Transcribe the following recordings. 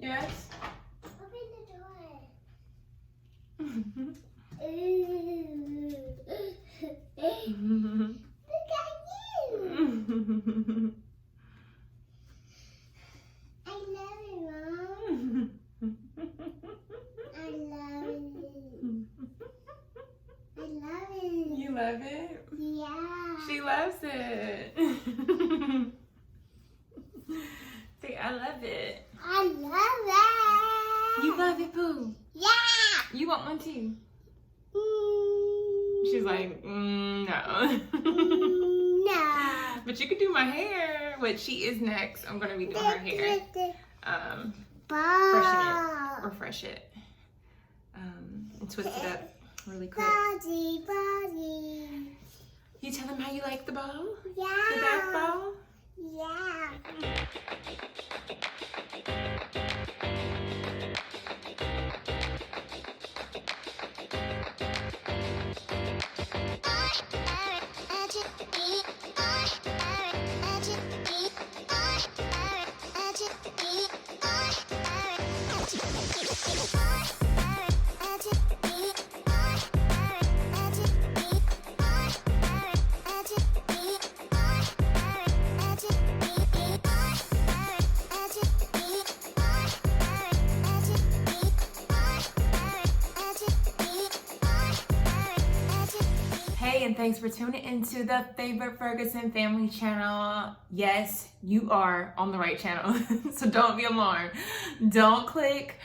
Yes? Open the door. Look at you. I love it, Mom. I love it. I love it. You love it? Yeah. She loves it. Say, I love it. I love it. You love it, Pooh? Yeah. You want one too? Mm. She's like, no. No. But you could do my hair, which she is next. I'm going to be doing her hair. Refresh it, and twist it up really quick. Body. You tell them how you like the bow? Yeah. The bath bow? Yeah. Hey, and thanks for tuning into the Favorite Ferguson Family Channel. Yes, you are on the right channel, so don't be alarmed. Don't click,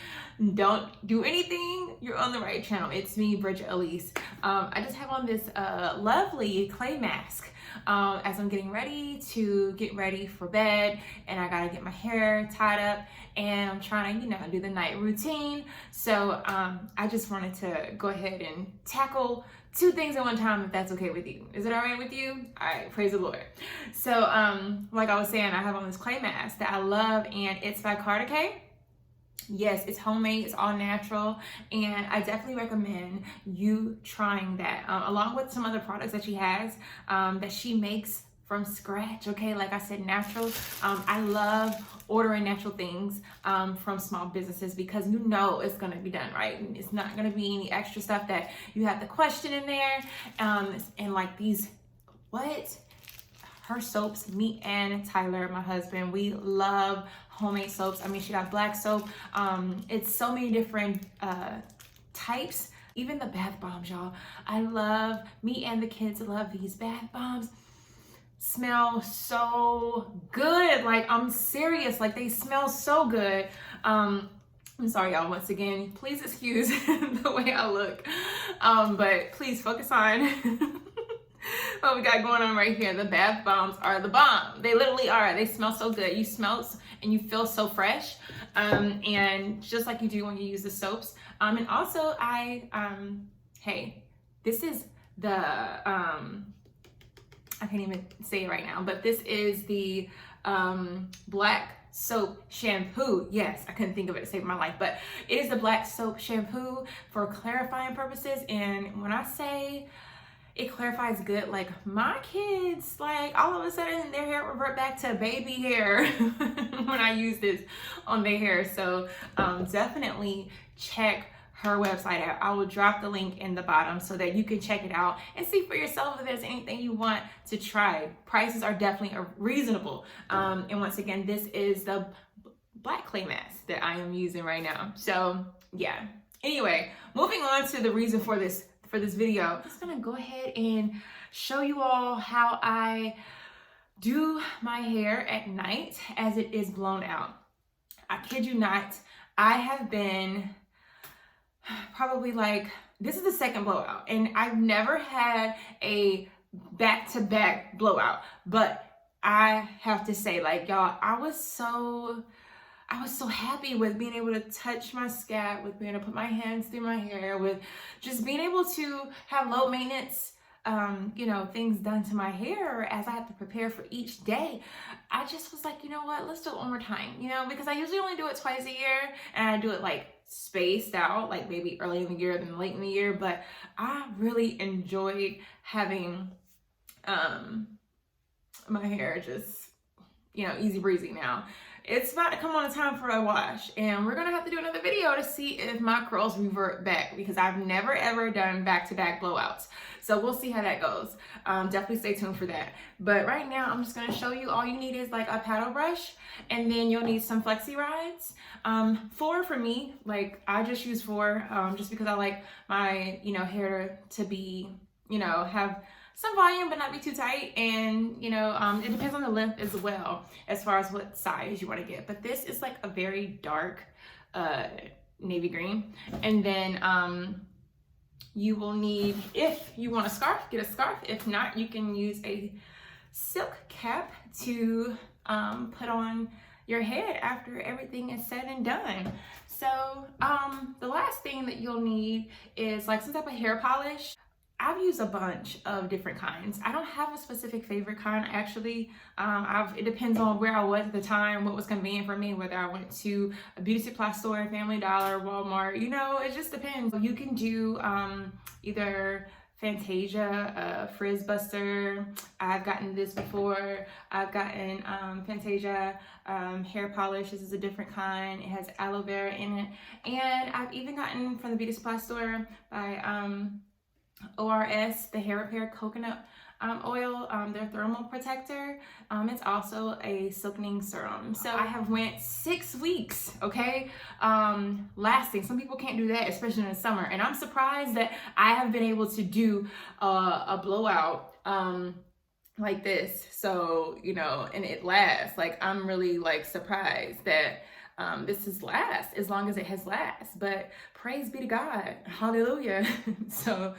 don't do anything. You're on the right channel. It's me, Bridgette Alese. I just have on this lovely clay mask as I'm getting ready for bed, and I gotta get my hair tied up, and I'm trying to, do the night routine. So I just wanted to go ahead and tackle two things at one time, if that's okay with you. Is it all right with you? All right, praise the Lord. So like I was saying, I have on this clay mask that I love, and it's by CARDECAE. Yes, it's homemade, it's all natural, and I definitely recommend you trying that, along with some other products that she has, that she makes from scratch, okay? Like I said, natural. I love ordering natural things from small businesses, because it's gonna be done right. It's not gonna be any extra stuff that you have to question in there. And like these, her soaps, me and Tyler, my husband, we love homemade soaps. I mean, she got black soap. It's so many different types. Even the bath bombs, y'all. Me and the kids love these bath bombs. Smell so good. Like, I'm serious. Like, they smell so good. I'm sorry, y'all, once again. Please excuse the way I look. But please focus on what we got going on right here. The bath bombs are the bomb. They literally are. They smell so good. You smell and you feel so fresh. And just like you do when you use the soaps. And also hey, this is the, I can't even say it right now, but this is the black soap shampoo. Yes, I couldn't think of it to save my life, but it is the black soap shampoo for clarifying purposes. And when I say it clarifies good, like my kids, like all of a sudden their hair revert back to baby hair when I use this on their hair. So definitely check her website out. I will drop the link in the bottom so that you can check it out and see for yourself if there's anything you want to try. Prices are definitely reasonable. And once again, this is the black clay mask that I am using right now. So yeah. Anyway, moving on to the reason for this video. I'm just gonna go ahead and show you all how I do my hair at night as it is blown out. I kid you not, I have been probably this is the second blowout, and I've never had a back-to-back blowout, but I have to say, y'all, I was so happy with being able to touch my scalp, with being able to put my hands through my hair, with just being able to have low maintenance things done to my hair as I have to prepare for each day. I just was like, you know what, let's do it one more time, because I usually only do it twice a year, and I do it spaced out, maybe early in the year than late in the year. But I really enjoyed having my hair just easy breezy now. it's about to come on a time for a wash, and we're gonna have to do another video to see if my curls revert back, because I've never ever done back-to-back blowouts. So we'll see how that goes. Definitely stay tuned for that. But right now, I'm just gonna show you, all you need is like a paddle brush, and then you'll need some flexi rides. 4 for me, like I just use 4, just because I like my, hair to be, have some volume but not be too tight, and it depends on the length as well as far as what size you want to get. But this is like a very dark navy green, and then you will need, if you want a scarf, get a scarf. If not, you can use a silk cap to put on your head after everything is said and done. So the last thing that you'll need is like some type of hair polish. I've used a bunch of different kinds. I don't have a specific favorite kind, actually. It depends on where I was at the time, what was convenient for me, whether I went to a beauty supply store, Family Dollar, Walmart, it just depends. You can do either Fantasia, Frizz Buster. I've gotten this before. I've gotten Fantasia hair polish. This is a different kind. It has aloe vera in it. And I've even gotten from the beauty supply store by ORS, the hair repair coconut oil, their thermal protector. It's also a silkening serum. So I have went 6 weeks, okay, lasting. Some people can't do that, especially in the summer. And I'm surprised that I have been able to do a blowout like this. So, and it lasts. Like, I'm really like surprised that this has last as long as it has last. But praise be to God, hallelujah. So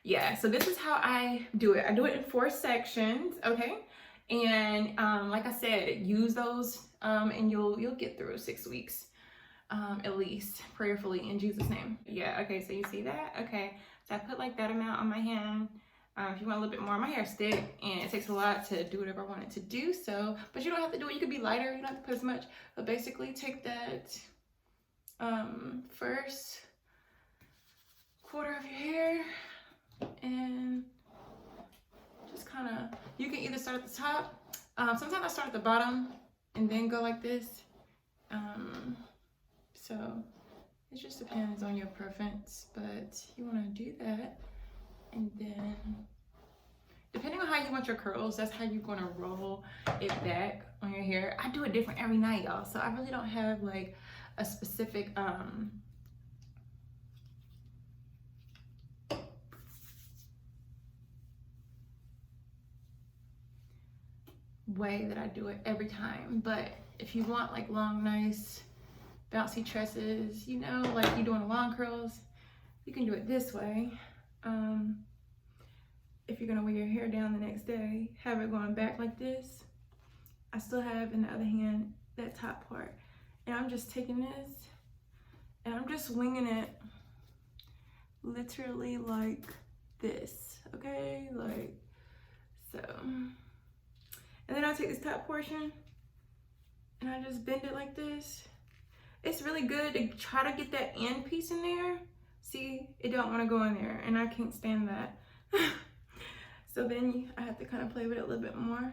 yeah, so this is how I do it. I do it in 4 sections, okay? And like I said, use those and you'll get through 6 weeks at least, prayerfully, in Jesus' name. Yeah, okay, so you see that? Okay, so I put like that amount on my hand. If you want a little bit more, my hair's thick and it takes a lot to do whatever I wanted to do. So, but you don't have to do it. You could be lighter. You don't have to put as much. But basically, take that first quarter of your hair and just kind of. You can either start at the top. Sometimes I start at the bottom and then go like this. So it just depends on your preference. But you want to do that. And then, depending on how you want your curls, that's how you're gonna roll it back on your hair. I do it different every night, y'all. So I really don't have like a specific way that I do it every time. But if you want like long, nice, bouncy tresses, like you're doing long curls, you can do it this way. If you're gonna wear your hair down the next day, have it going back like this. I still have in the other hand that top part, and I'm just taking this and I'm just winging it literally like this, okay, like so. And then I take this top portion and I just bend it like this. It's really good to try to get that end piece in there. See, it don't want to go in there, and I can't stand that. So then I have to kind of play with it a little bit more,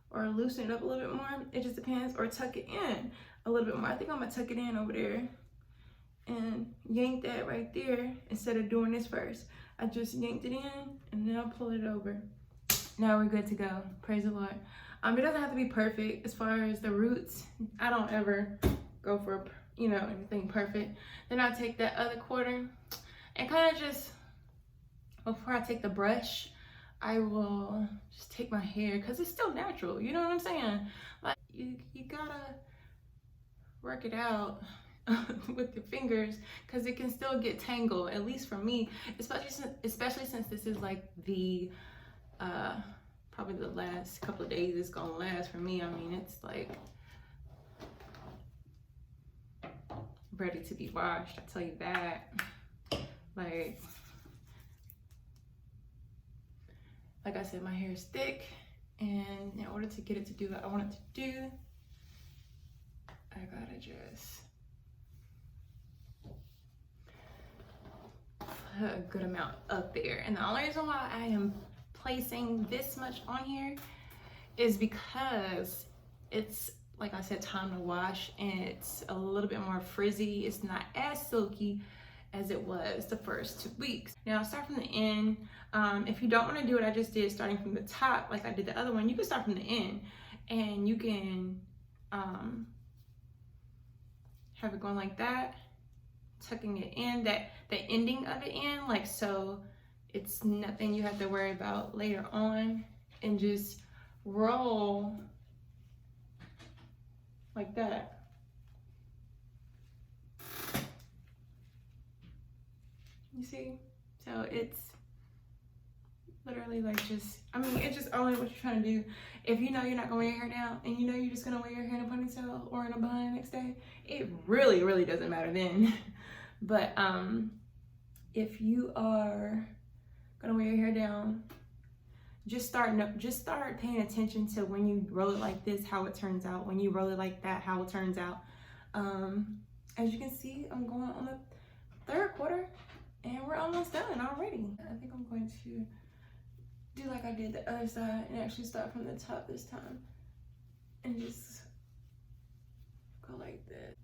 or loosen it up a little bit more. It just depends, or tuck it in a little bit more. I think I'm gonna tuck it in over there and yank that right there instead of doing this first. I just yanked it in and then I'll pull it over. Now we're good to go. Praise the Lord. It doesn't have to be perfect as far as the roots. I don't ever go for anything perfect. Then I take that other quarter and kind of just, before I take the brush, I will just take my hair, because it's still natural, you know what I'm saying? Like, you gotta work it out with your fingers, because it can still get tangled, at least for me, especially since this is like the probably the last couple of days it's gonna last for me. I mean, it's like ready to be washed, I tell you that. Like I said, my hair is thick, and in order to get it to do what I want it to do, I gotta just put a good amount up there. And the only reason why I am placing this much on here is because it's like I said, time to wash, and it's a little bit more frizzy. It's not as silky as it was the first 2 weeks. Now start from the end. If you don't want to do what I just did, starting from the top like I did the other one, you can start from the end, and you can have it going like that, tucking it in, the ending of it in, like so it's nothing you have to worry about later on, and just roll like that. You see? So it's literally like just, I mean, it's just only what you're trying to do. If you know you're not gonna wear your hair down, and you know you're just gonna wear your hair in a ponytail or in a bun next day, it really, really doesn't matter then. But if you are gonna wear your hair down, just start paying attention to when you roll it like this, how it turns out. When you roll it like that, how it turns out. As you can see, I'm going on the 3rd quarter, and we're almost done already. I think I'm going to do like I did the other side and actually start from the top this time and just go like this.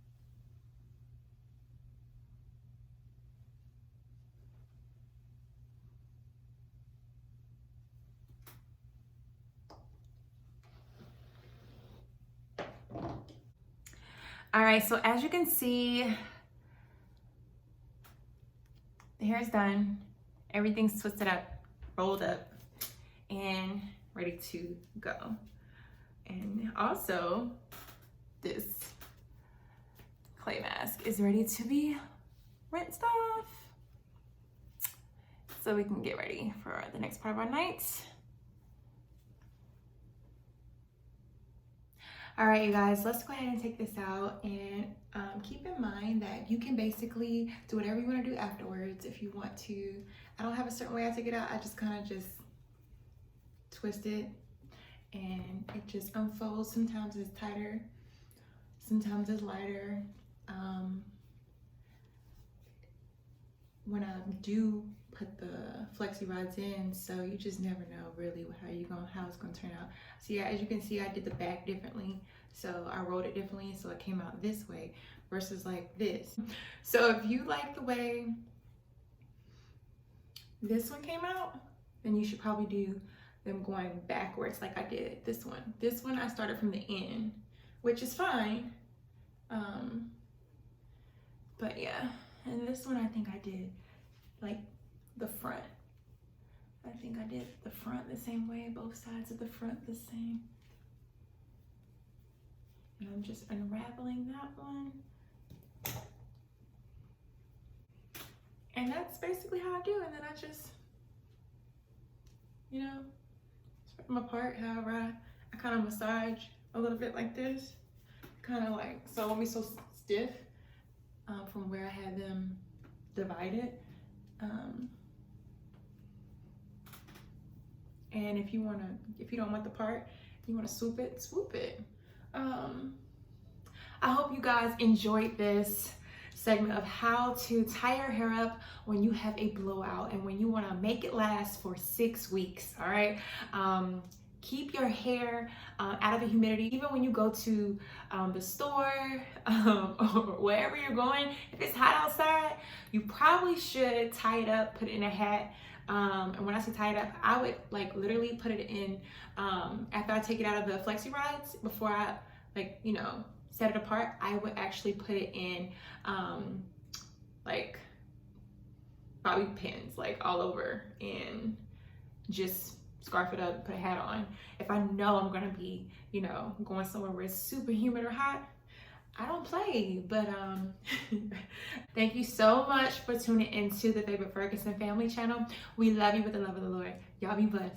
All right, so as you can see, the hair is done. Everything's twisted up, rolled up, and ready to go. And also, this clay mask is ready to be rinsed off, so we can get ready for the next part of our night. All right, you guys, let's go ahead and take this out, and keep in mind that you can basically do whatever you want to do afterwards if you want to. I don't have a certain way I take it out. I just kind of just twist it, and it just unfolds. Sometimes it's tighter, sometimes it's lighter. When I do put the flexi rods in, so you just never know really how it's gonna turn out. So yeah, as you can see, I did the back differently, so I rolled it differently, so it came out this way versus like this. So if you like the way this one came out, then you should probably do them going backwards like I did this one. This one I started from the end, which is fine, but yeah. And this one I think I did like the front. I think I did the front the same way, both sides of the front the same. And I'm just unraveling that one. And that's basically how I do. And then I just, you know, spread them apart. However, I kind of massage a little bit like this. Kind of like, so it won't be so stiff from where I had them divided. And if you don't want the part, you want to swoop it. I hope you guys enjoyed this segment of how to tie your hair up when you have a blowout and when you want to make it last for 6 weeks. All right. Keep your hair out of the humidity, even when you go to the store or wherever you're going. If it's hot outside, you probably should tie it up, put it in a hat. And when I say tie it up, I would like literally put it in after I take it out of the flexi rods, before I set it apart. I would actually put it in like bobby pins, like all over, and just scarf it up, put a hat on. If I know I'm gonna be, going somewhere where it's super humid or hot, I don't play. But thank you so much for tuning into the Favorite Ferguson Family channel. We love you with the love of the Lord. Y'all be blessed.